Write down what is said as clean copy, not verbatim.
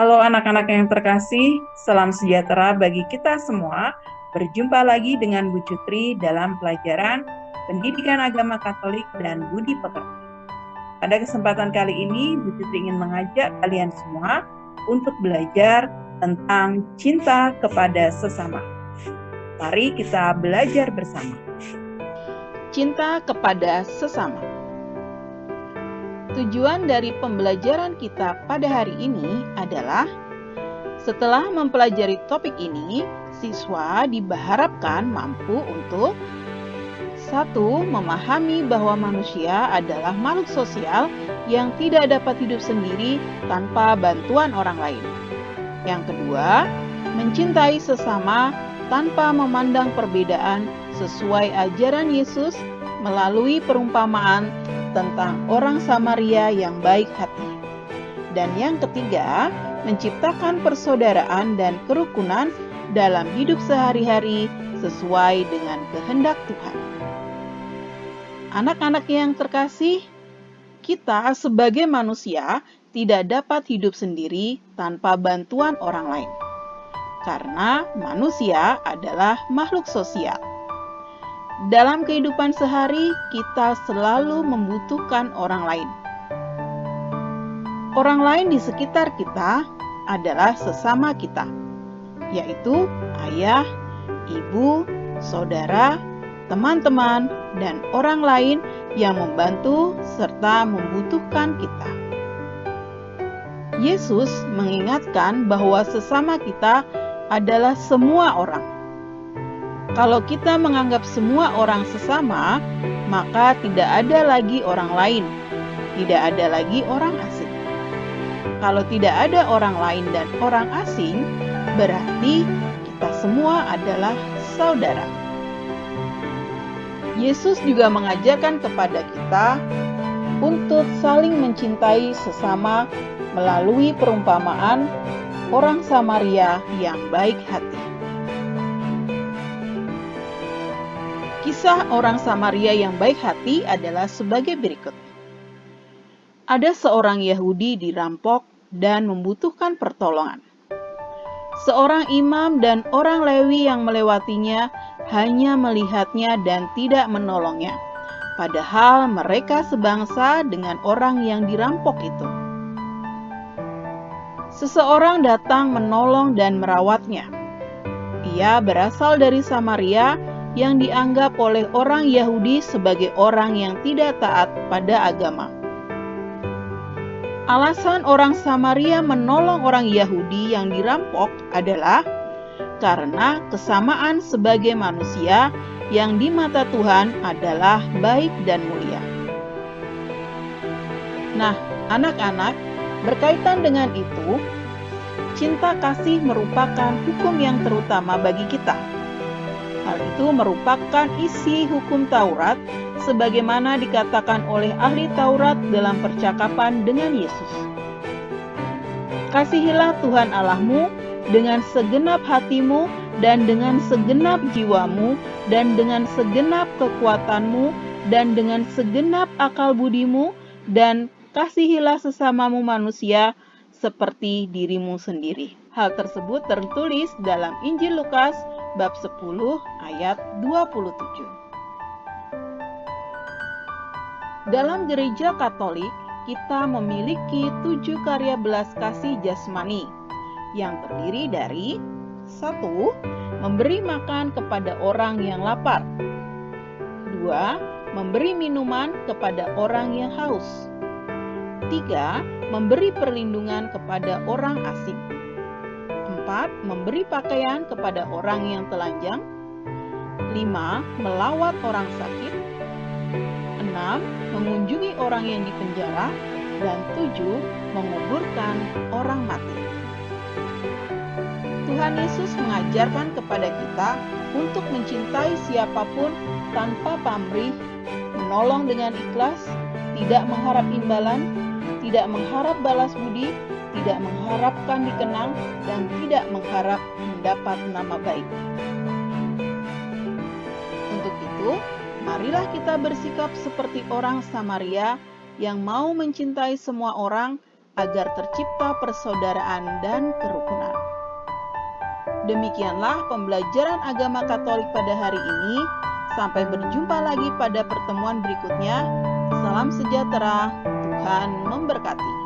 Halo anak-anak yang terkasih, salam sejahtera bagi kita semua. Berjumpa lagi dengan Bu Cutri dalam pelajaran Pendidikan Agama Katolik dan Budi Pekerti. Pada kesempatan kali ini, Bu Cutri ingin mengajak kalian semua untuk belajar tentang cinta kepada sesama. Mari kita belajar bersama. Cinta kepada sesama. Tujuan dari pembelajaran kita pada hari ini adalah setelah mempelajari topik ini, siswa diharapkan mampu untuk 1. Memahami bahwa manusia adalah makhluk sosial yang tidak dapat hidup sendiri tanpa bantuan orang lain. Yang kedua, mencintai sesama tanpa memandang perbedaan sesuai ajaran Yesus melalui perumpamaan tentang orang Samaria yang baik hati. Dan yang ketiga, menciptakan persaudaraan dan kerukunan dalam hidup sehari-hari sesuai dengan kehendak Tuhan. Anak-anak yang terkasih, kita sebagai manusia tidak dapat hidup sendiri tanpa bantuan orang lain. Karena manusia adalah makhluk sosial. Dalam kehidupan sehari, kita selalu membutuhkan orang lain. Orang lain di sekitar kita adalah sesama kita, yaitu ayah, ibu, saudara, teman-teman, dan orang lain yang membantu serta membutuhkan kita. Yesus mengingatkan bahwa sesama kita adalah semua orang. Kalau kita menganggap semua orang sesama, maka tidak ada lagi orang lain, tidak ada lagi orang asing. Kalau tidak ada orang lain dan orang asing, berarti kita semua adalah saudara. Yesus juga mengajarkan kepada kita untuk saling mencintai sesama melalui perumpamaan orang Samaria yang baik hati. Kisah orang Samaria yang baik hati adalah sebagai berikut. Ada seorang Yahudi dirampok dan membutuhkan pertolongan. Seorang imam dan orang Lewi yang melewatinya hanya melihatnya dan tidak menolongnya, padahal mereka sebangsa dengan orang yang dirampok itu. Seseorang datang menolong dan merawatnya. Ia berasal dari Samaria yang dianggap oleh orang Yahudi sebagai orang yang tidak taat pada agama. Alasan orang Samaria menolong orang Yahudi yang dirampok adalah karena kesamaan sebagai manusia yang di mata Tuhan adalah baik dan mulia. Nah, anak-anak, berkaitan dengan itu, cinta kasih merupakan hukum yang terutama bagi kita. Hal itu merupakan isi hukum Taurat sebagaimana dikatakan oleh ahli Taurat dalam percakapan dengan Yesus. Kasihilah Tuhan Allahmu dengan segenap hatimu dan dengan segenap jiwamu dan dengan segenap kekuatanmu dan dengan segenap akal budimu, dan kasihilah sesamamu manusia seperti dirimu sendiri. Hal tersebut tertulis dalam Injil Lukas bab 10 ayat 27. Dalam gereja Katolik, kita memiliki 7 karya belas kasih jasmani yang terdiri dari 1. Memberi makan kepada orang yang lapar. 2. Memberi minuman kepada orang yang haus. 3. Memberi perlindungan kepada orang asing. 4. Memberi pakaian kepada orang yang telanjang. 5. Melawat orang sakit. 6. Mengunjungi orang yang dipenjara. Dan 7. Menguburkan orang mati. Tuhan Yesus mengajarkan kepada kita untuk mencintai siapapun tanpa pamrih, menolong dengan ikhlas, tidak mengharap imbalan, tidak mengharap balas budi, tidak mengharapkan dikenang, dan tidak mengharap mendapat nama baik. Untuk itu, marilah kita bersikap seperti orang Samaria yang mau mencintai semua orang agar tercipta persaudaraan dan kerukunan. Demikianlah pembelajaran agama Katolik pada hari ini. Sampai berjumpa lagi pada pertemuan berikutnya. Salam sejahtera, Tuhan memberkati.